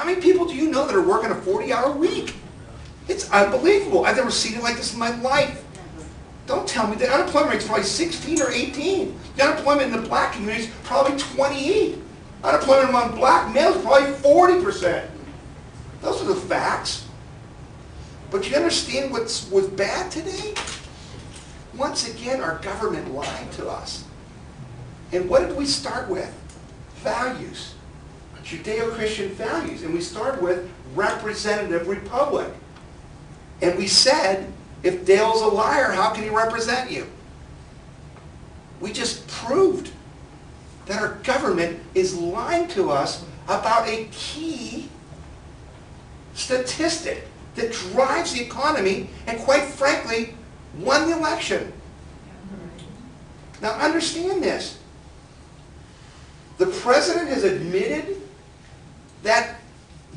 many people do you know that are working a 40-hour week? It's unbelievable. I've never seen it like this in my life. Don't tell me the unemployment rate is probably 16 or 18. The unemployment in the black community is probably 28. Unemployment among black males is probably 40%. Those are the facts. But you understand what's bad today? Once again, our government lied to us. And what did we start with? Values. Judeo-Christian values. And we started with representative republic. And we said, if Dale's a liar, how can he represent you? We just proved that our government is lying to us about a key statistic that drives the economy and, quite frankly, won the election. Now understand this. The president has admitted that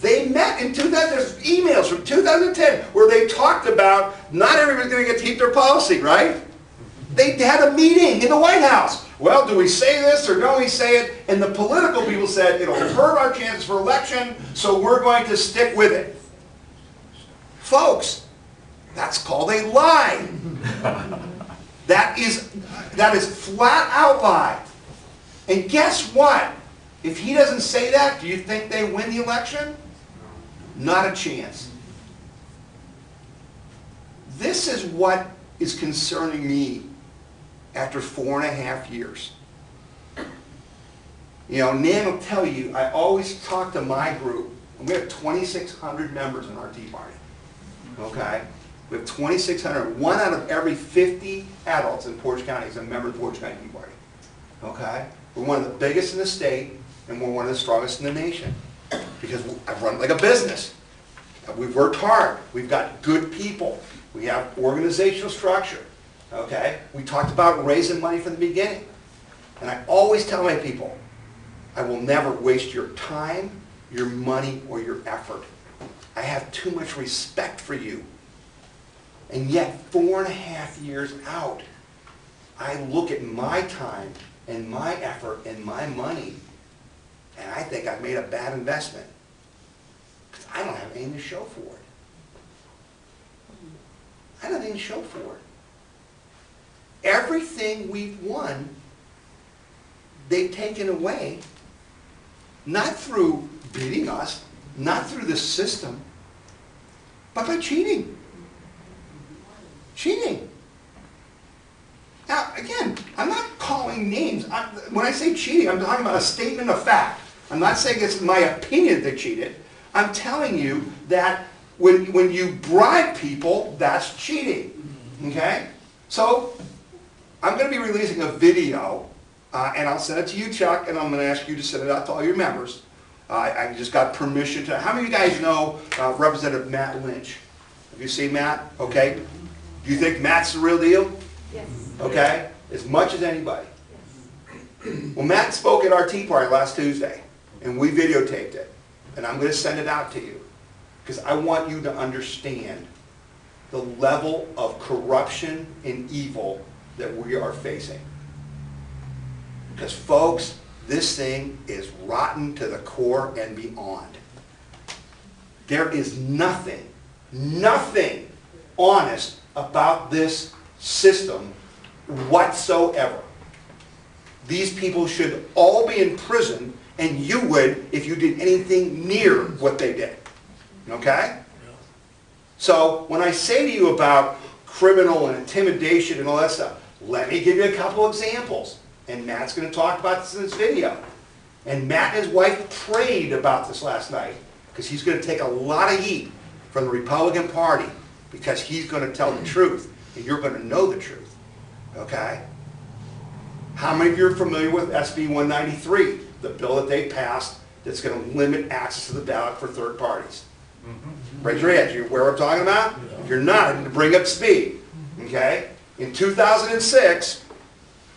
they met in 2000, there's emails from 2010 where they talked about not everybody's going to get to keep their policy, right? They had a meeting in the White House. Well, do we say this or don't we say it? And the political people said, it'll hurt our chances for election, so we're going to stick with it. Folks, that's called a lie. That is flat out lie. And guess what? If he doesn't say that, do you think they win the election? Not a chance. This is what is concerning me after 4.5 years. You know, Nan will tell you, I always talk to my group, and we have 2,600 members in our Tea Party. Okay? We have 2,600. 1 out of every 50 adults in Portage County is a member of the Portage County Tea Party. Okay? We're one of the biggest in the state, and we're one of the strongest in the nation. Because I've run it like a business. We've worked hard. We've got good people. We have organizational structure. Okay? We talked about raising money from the beginning. And I always tell my people, I will never waste your time, your money, or your effort. I have too much respect for you. And yet, 4.5 years out, I look at my time and my effort and my money, and I think I've made a bad investment. Because I don't have anything to show for it. I don't have anything to show for it. Everything we've won, they've taken away, not through beating us, not through the system, but by cheating. Cheating. Now, again, I'm not calling names. When I say cheating, I'm talking about a statement of fact. I'm not saying it's my opinion that they cheated. I'm telling you that when you bribe people, that's cheating. Okay? So, I'm going to be releasing a video, and I'll send it to you, Chuck, and I'm going to ask you to send it out to all your members. I just got permission to. How many of you guys know Representative Matt Lynch? Have you seen Matt? Okay. Do you think Matt's the real deal? Yes. Okay? As much as anybody. Yes. Well, Matt spoke at our Tea Party last Tuesday, and we videotaped it. And I'm going to send it out to you. Because I want you to understand the level of corruption and evil that we are facing. Because, folks, this thing is rotten to the core and beyond. There is nothing honest about this system whatsoever. These people should all be in prison, and you would if you did anything near what they did. Okay? So when I say to you about criminal and intimidation and all that stuff, let me give you a couple examples. And Matt's going to talk about this in this video. And Matt and his wife prayed about this last night because he's going to take a lot of heat from the Republican Party because he's going to tell the truth. And you're going to know the truth. Okay? How many of you are familiar with SB 193, the bill that they passed that's going to limit access to the ballot for third parties? Raise your hands. You aware what I'm talking about? If you're not, I need to bring up speed. Okay? In 2006,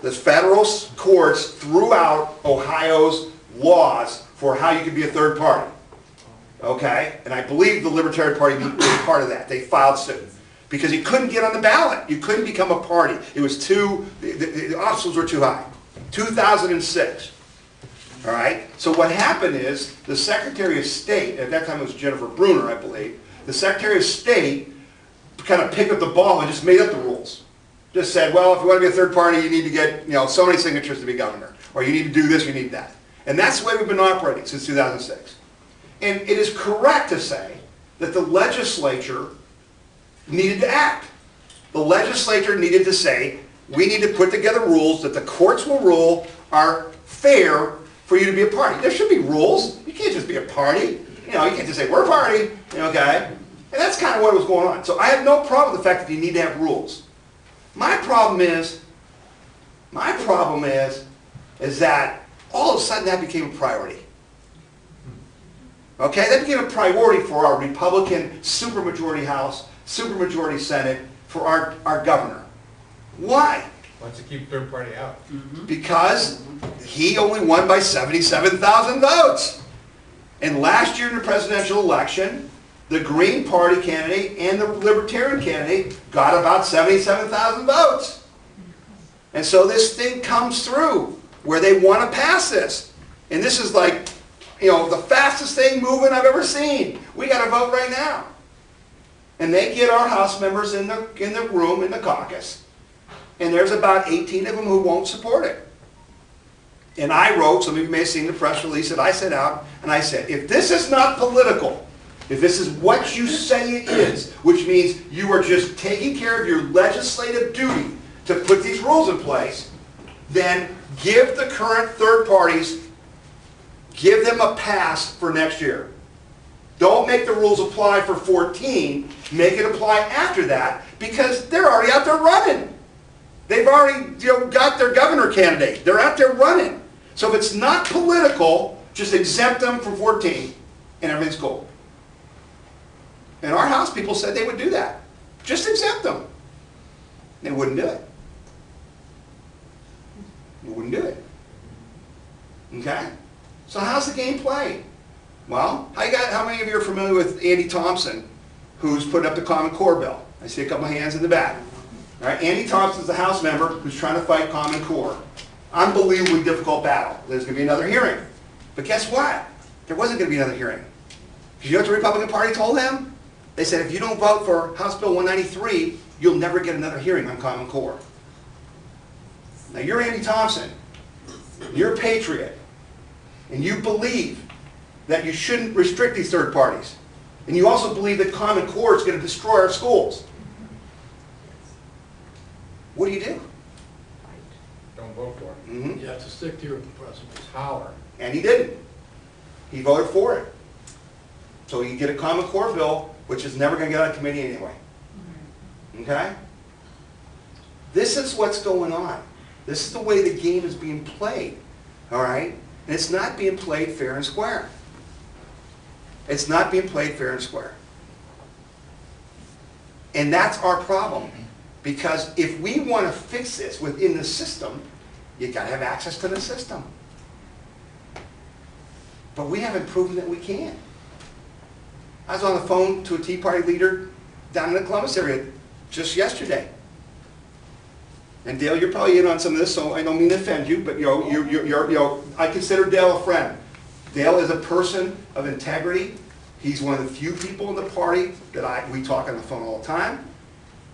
the federal courts threw out Ohio's laws for how you could be a third party. Okay? And I believe the Libertarian Party was part of that. They filed suit. Because you couldn't get on the ballot. You couldn't become a party. It was the obstacles were too high. 2006. All right? So what happened is the Secretary of State, at that time it was Jennifer Brunner, I believe, the Secretary of State kind of picked up the ball and just made up the rules. Just said, well, if you want to be a third party, you need to get, you know, so many signatures to be governor. Or you need to do this, you need that. And that's the way we've been operating since 2006. And it is correct to say that the legislature needed to act. The legislature needed to say, we need to put together rules that the courts will rule are fair for you to be a party. There should be rules. You can't just be a party. You know, you can't just say, we're a party, okay? And that's kind of what was going on. So I have no problem with the fact that you need to have rules. My problem is that all of a sudden that became a priority. Okay, that became a priority for our Republican supermajority House, supermajority Senate, for our governor. Why? Wants to keep third party out. Because he only won by 77,000 votes. And last year in the presidential election, the Green Party candidate and the Libertarian candidate got about 77,000 votes. And so this thing comes through where they want to pass this. And this is like, you know, the fastest thing moving I've ever seen. We got to vote right now. And they get our House members in the room, in the caucus. And there's about 18 of them who won't support it. And I wrote, some of you may have seen the press release that I sent out, and I said, if this is not political, if this is what you say it is, which means you are just taking care of your legislative duty to put these rules in place, then give the current third parties, give them a pass for next year. Don't make the rules apply for 14, make it apply after that, because they're already out there running. They've already, you know, got their governor candidate. They're out there running. So if it's not political, just exempt them from 14 and everything's cool. And our House people said they would do that. Just exempt them. They wouldn't do it. They wouldn't do it. Okay? So how's the game played? Well, how many of you are familiar with Andy Thompson, who's put up the Common Core bill? I see a couple hands in the back. All right, Andy Thompson's the House member who's trying to fight Common Core. Unbelievably difficult battle. There's going to be another hearing. But guess what? There wasn't going to be another hearing. Because you know what the Republican Party told them? They said, if you don't vote for House Bill 193, you'll never get another hearing on Common Core. Now you're Andy Thompson. You're a patriot. And you believe that you shouldn't restrict these third parties. And you also believe that Common Core is going to destroy our schools. What do you do? Don't vote for it. Mm-hmm. You have to stick to your principles. Power. And he didn't. He voted for it. So you get a Common Core bill, which is never going to get out of committee anyway. Okay? This is what's going on. This is the way the game is being played. All right? And it's not being played fair and square. It's not being played fair and square. And that's our problem. Because if we want to fix this within the system, you got to have access to the system. But we haven't proven that we can. I was on the phone to a Tea Party leader down in the Columbus area just yesterday. And Dale, you're probably in on some of this, so I don't mean to offend you, but I consider Dale a friend. Dale is a person of integrity. He's one of the few people in the party that we talk on the phone all the time,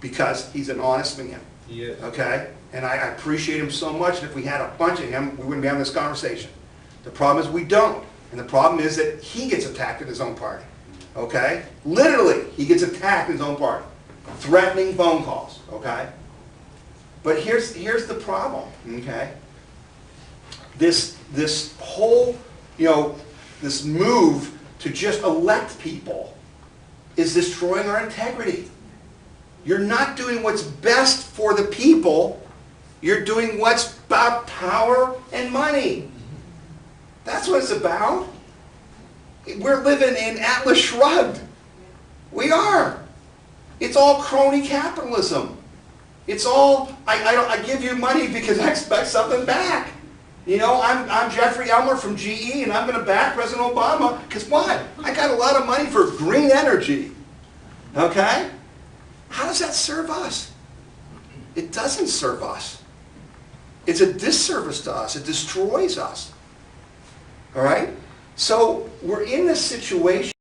because he's an honest man. He is. Okay? And I appreciate him so much, and if we had a bunch of him, we wouldn't be having this conversation. The problem is we don't. And the problem is that he gets attacked in his own party. Okay? Literally, he gets attacked in his own party. Threatening phone calls. Okay? But here's the problem. Okay? This whole, this move to just elect people is destroying our integrity. You're not doing what's best for the people. You're doing what's about power and money. That's what it's about. We're living in Atlas Shrugged. We are. It's all crony capitalism. It's all, I give you money because I expect something back. I'm Jeffrey Elmer from GE, and I'm going to back President Obama because what? I got a lot of money for green energy. Okay? How does that serve us? It doesn't serve us. It's a disservice to us. It destroys us. all right? So we're in this situation